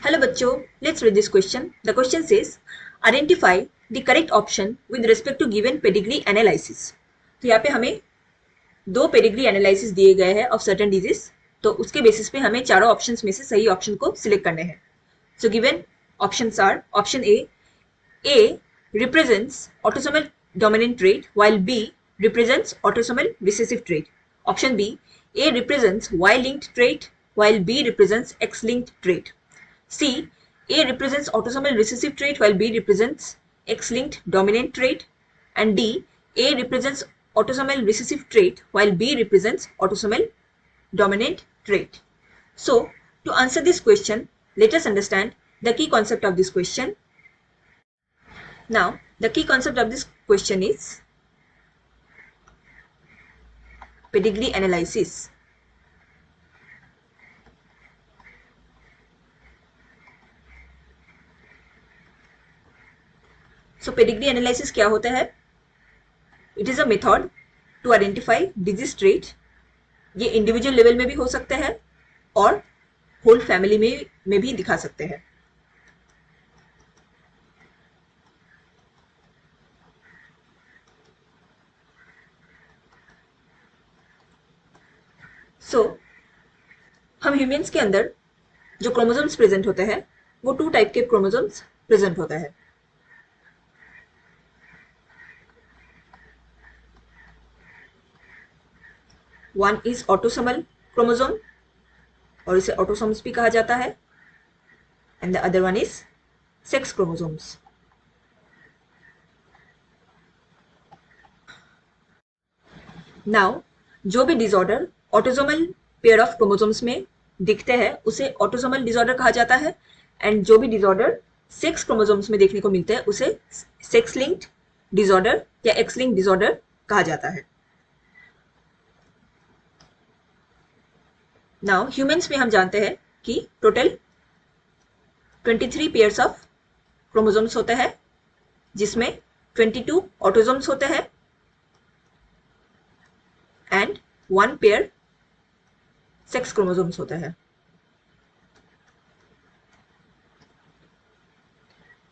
Hello बच्चों, let's read this question. The question says, identify the correct option with respect to given pedigree analysis. तो यहाँ पे हमें दो पेडिग्री एनालिसिस दिए गए हैं ऑफ सर्टेन डिजीज, तो उसके बेसिस पे हमें चारों ऑप्शंस में से सही ऑप्शन को सिलेक्ट करने हैं. So given options are option a represents autosomal dominant trait while B represents autosomal recessive trait. Option B, A represents Y-linked trait while B represents X-linked trait. C, A represents autosomal recessive trait while B represents X-linked dominant trait. And D, A represents autosomal recessive trait while B represents autosomal dominant trait. So, to answer this question, let us understand the key concept of this question. Now, the key concept of this question is pedigree analysis. So, pedigree analysis क्या होता है? It is a method to identify disease trait. ये individual level में भी हो सकते हैं और होल फैमिली में भी दिखा सकते हैं. सो हम ह्यूमंस के अंदर जो क्रोमोसोम्स प्रेजेंट होते हैं वो टू टाइप के क्रोमोसोम्स प्रेजेंट होता है. वन इज ऑटोसोमल क्रोमोसोम और इसे ऑटोसोम्स भी कहा जाता है, and the other one is sex chromosomes. Now जो भी disorder autosomal pair of chromosomes में दिखते हैं उसे ऑटोसोमल डिसऑर्डर कहा जाता है, एंड जो भी डिसऑर्डर सेक्स क्रोमोसोम्स में देखने को मिलते हैं उसे सेक्स लिंक्ड डिसऑर्डर या एक्स लिंक्ड डिसऑर्डर कहा जाता है. नाउ ह्यूमंस में हम जानते हैं कि टोटल 23 पेयर्स ऑफ क्रोमोसोम्स होते हैं, जिसमें 22 ऑटोसोम्स होते हैं एंड 1 पेयर सेक्स क्रोमोसोम्स होते हैं.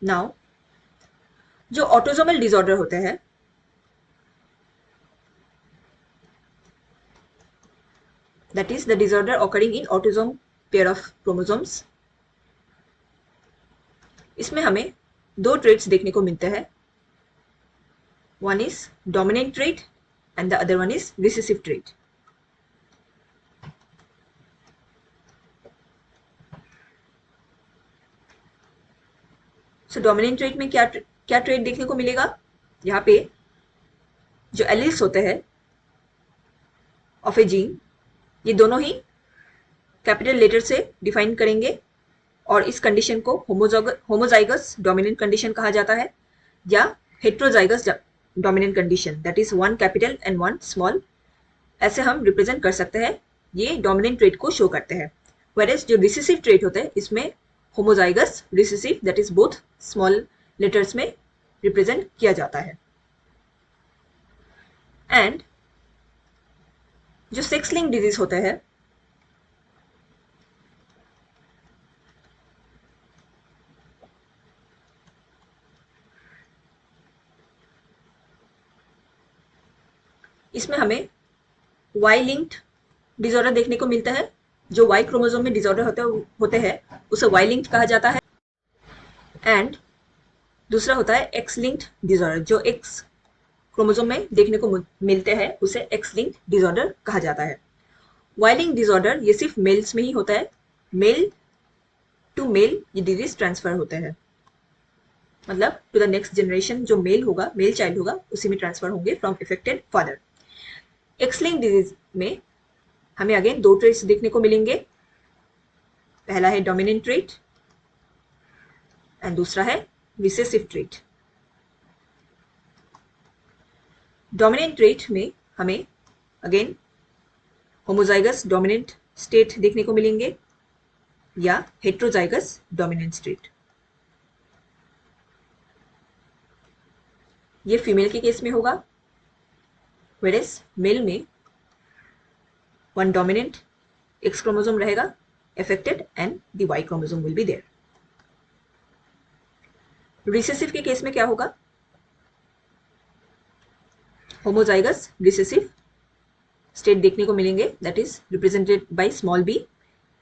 नाउ जो ऑटोसोमल डिसऑर्डर होते हैं that is the disorder occurring in autosome pair of chromosomes, इसमें हमें दो ट्रेट्स देखने को मिलते हैं. One is dominant trait and the other one is recessive trait. So dominant trait में क्या ट्रेट देखने को मिलेगा? यहाँ पे जो एलील्स होते हैं ऑफ ए जीन, ये दोनों ही कैपिटल लेटर से डिफाइन करेंगे और इस कंडीशन को होमोजाइगस डोमिनेंट कंडीशन कहा जाता है या heterozygous dominant condition, that is 1 capital and 1 small. ऐसे हम रिप्रेजेंट कर सकते हैं, ये डोमिनेंट ट्रेट को शो करते हैं. वेयरएज जो रिसेसिव ट्रेट होते हैं इसमें homozygous recessive that is both small letters में रिप्रेजेंट किया जाता है. एंड जो सेक्स लिंक डिजीज होते हैं इसमें हमें वाई लिंक्ड डिसऑर्डर देखने को मिलता है. जो वाई क्रोमोसोम में डिसऑर्डर होते हैं उसे वाई लिंक्ड कहा जाता है. एंड दूसरा होता है एक्स लिंक्ड डिसऑर्डर, जो एक्स क्रोमोसोम में देखने को मिलते हैं उसे एक्स लिंक्ड डिसऑर्डर कहा जाता है. वाई लिंक्ड डिसऑर्डर ये सिर्फ मेल्स में ही होता है. मेल टू मेल ये डिजीज ट्रांसफर होते हैं, मतलब टू द नेक्स्ट जनरेशन जो मेल होगा, मेल चाइल्ड होगा, उसी में ट्रांसफर होंगे from affected father. X linked disease में हमें अगेन दो ट्रेट्स देखने को मिलेंगे. पहला है डोमिनेंट ट्रेट एंड दूसरा है रिसेसिव ट्रेट. डोमिनेंट ट्रेट में हमें अगेन होमोजाइगस डोमिनेंट स्टेट देखने को मिलेंगे या हेट्रोजाइगस डोमिनेंट स्टेट. ये फीमेल के केस में होगा, वेयरएज मेल में 1 dominant X chromosome रहेगा affected and the Y chromosome will be there. Recessive के केस में क्या होगा? होमोजाइगस रिसेसिव स्टेट देखने को मिलेंगे, that is represented by small b.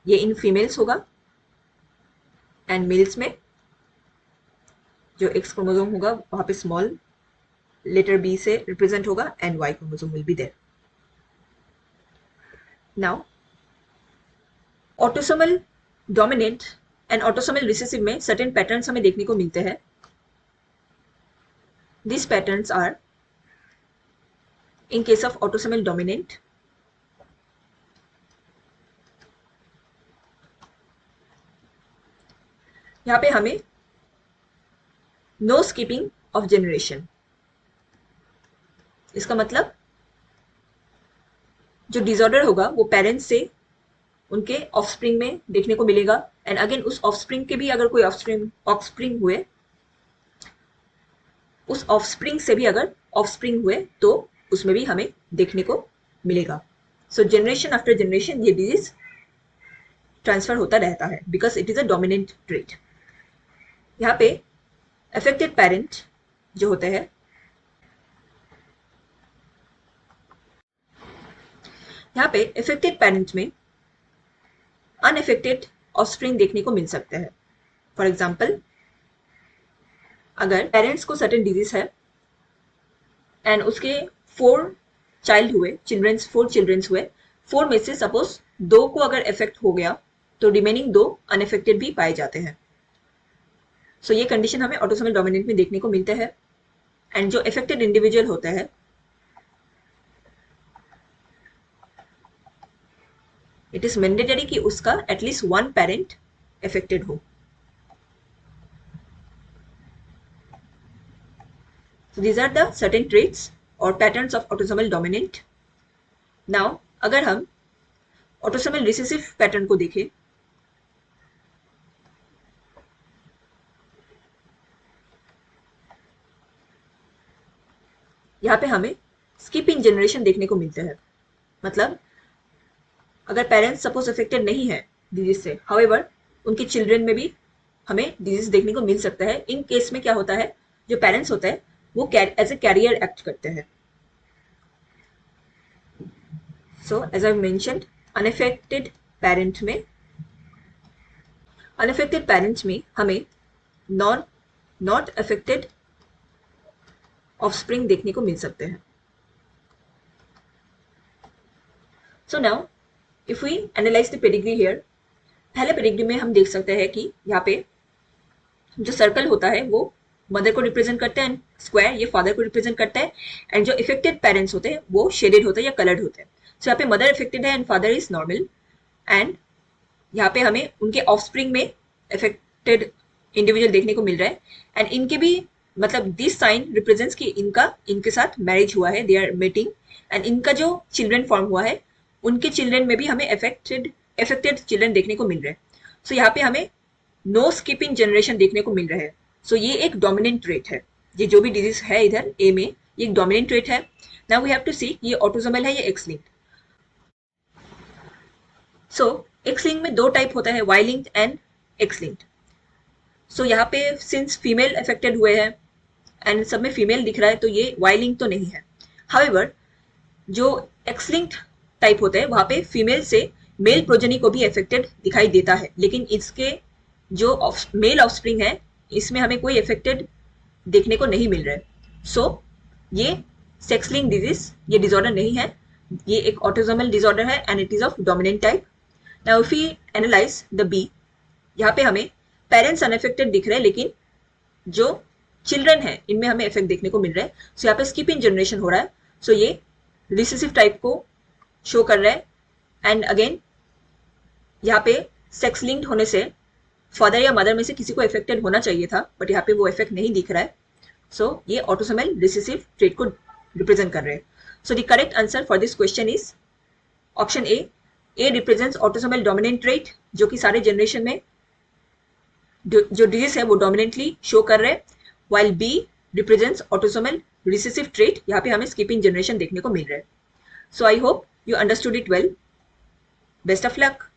ये इन फीमेल्स होगा एंड मेल्स में जो एक्स क्रोमोसोम होगा वहां पे स्मॉल लेटर बी से रिप्रेजेंट होगा and y chromosome will be there. Now autosomal dominant and autosomal recessive में सर्टेन पैटर्न्स हमें देखने को मिलते हैं। This patterns are in case of autosomal dominant, यहां पे हमें नो स्किपिंग ऑफ जनरेशन, इसका मतलब जो डिसऑर्डर होगा वो पेरेंट्स से उनके ऑफस्प्रिंग में देखने को मिलेगा एंड अगेन उस ऑफस्प्रिंग के भी अगर कोई ऑफस्प्रिंग हुए, उस ऑफस्प्रिंग से भी अगर ऑफस्प्रिंग हुए तो उसमें भी हमें देखने को मिलेगा। सो जनरेशन आफ्टर जनरेशन ये डिजीज ट्रांसफर होता रहता है because it is a dominant trait. यहाँ पे अफेक्टेड पेरेंट जो होते हैं, यहाँ पे अफेक्टेड पेरेंट में अनअफेक्टेड ऑफस्प्रिंग देखने को मिल सकते हैं। फॉर एग्जाम्पल, अगर पेरेंट्स को सर्टेन डिजीज है एंड उसके 4 चाइल्ड हुए, फोर चिल्ड्रंस हुए, 4 में से सपोज 2 को अगर इफेक्ट हो गया तो रिमेनिंग 2 अनइफेक्टेड भी पाए जाते हैं। सो ये कंडीशन हमें ऑटोसोमल डोमिनेंट में देखने को मिलते हैं एंड जो इफेक्टेड इंडिविजुअल होता है इट इज मैंडेटरी कि उसका एटलीस्ट 1 पेरेंट इफेक्टेड हो। So these are the certain traits or patterns of autosomal dominant. Now अगर हम autosomal recessive पैटर्न को देखें, यहाँ पे हमें स्किप इन जनरेशन देखने को मिलते हैं। मतलब अगर पेरेंट्स सपोज अफेक्टेड नहीं है डिजीज से, हाउएवर उनके चिल्ड्रन में भी हमें डिजीज देखने को मिल सकता है। इन केस में क्या होता है, जो पेरेंट्स होते हैं वो एज ए कैरियर एक्ट करते हैं। So as I mentioned, unaffected parents में हमें नॉट अफेक्टेड ऑफस्प्रिंग देखने को मिल सकते हैं। So now if we analyse the pedigree here, पहले पेडिग्री में हम देख सकते हैं कि यहाँ पे जो सर्कल होता है वो मदर को रिप्रेजेंट करते हैं, स्क्वायर ये फादर को रिप्रेजेंट करता है एंड जो इफेक्टेड पेरेंट्स होते हैं वो शेडेड होते हैं या कलर्ड होते हैं। सो यहाँ पे मदर इफेक्टेड है and father is normal and यहाँ पे हमें उनके ऑफस्प्रिंग में इफेक्टेड इंडिविजुअल देखने को मिल रहा है एंड इनके भी मतलब दिस साइन रिप्रेजेंट्स कि इनके साथ मैरिज हुआ है, दे आर मीटिंग एंड इनका जो चिल्ड्रन फॉर्म हुआ है उनके चिल्ड्रन में भी हमें इफेक्टेड चिल्ड्रन देखने को मिल रहे हैं। सो यहाँ पे हमें नो स्किपिंग जनरेशन देखने को मिल रहा है। सो ये एक डोमिनेंट ट्रेट है, ये जो भी डिजीज है इधर ए में ये एक डोमिनेंट ट्रेट है। Now we have to see ये ऑटोसोमल है या X linked. So X linked में 2 टाइप होता है, Y linked and X linked. So यहाँ पे सिंस फीमेल अफेक्टेड हुए हैं एंड सब में फीमेल दिख रहा है तो ये वाई लिंक्ड तो नहीं है। हाउएवर जो एक्स लिंक्ड टाइप होता है वहां पे फीमेल से मेल प्रोजेनी को भी अफेक्टेड दिखाई देता है, लेकिन इसके जो मेल ऑफस्प्रिंग है इसमें हमें कोई इफेक्टेड देखने को नहीं मिल रहा है। सो ये सेक्स लिंक डिजीज ये डिसऑर्डर नहीं है, ये एक ऑटोसोमल डिसऑर्डर है and it is of dominant type. Now if we analyse the b, यहाँ पे हमें पेरेंट्स अनअफेक्टेड दिख रहे हैं लेकिन जो चिल्ड्रन है इनमें हमें इफेक्ट देखने को मिल रहा है। सो यहाँ पे स्किप इन जनरेशन हो रहा है। सो ये रिसेसिव टाइप को शो कर रहा है एंड अगेन यहाँ पे सेक्स लिंक्ड होने से फादर या मदर में से किसी को इफेक्टेड होना चाहिए था बट यहाँ पे वो इफेक्ट नहीं दिख रहा है। सो ये ऑटोसोमल रिसेसिव ट्रेट को रिप्रेजेंट कर रहे हैं। So the correct answer for this question is option A represents autosomal dominant trait, जो कि सारे जनरेशन में जो डिजीज है वो डोमिनेंटली शो कर रहे हैं, while B represents autosomal recessive trait, यहाँ पे हमें skipping generation देखने को मिल रहा है। So I hope you understood it well. Best of luck.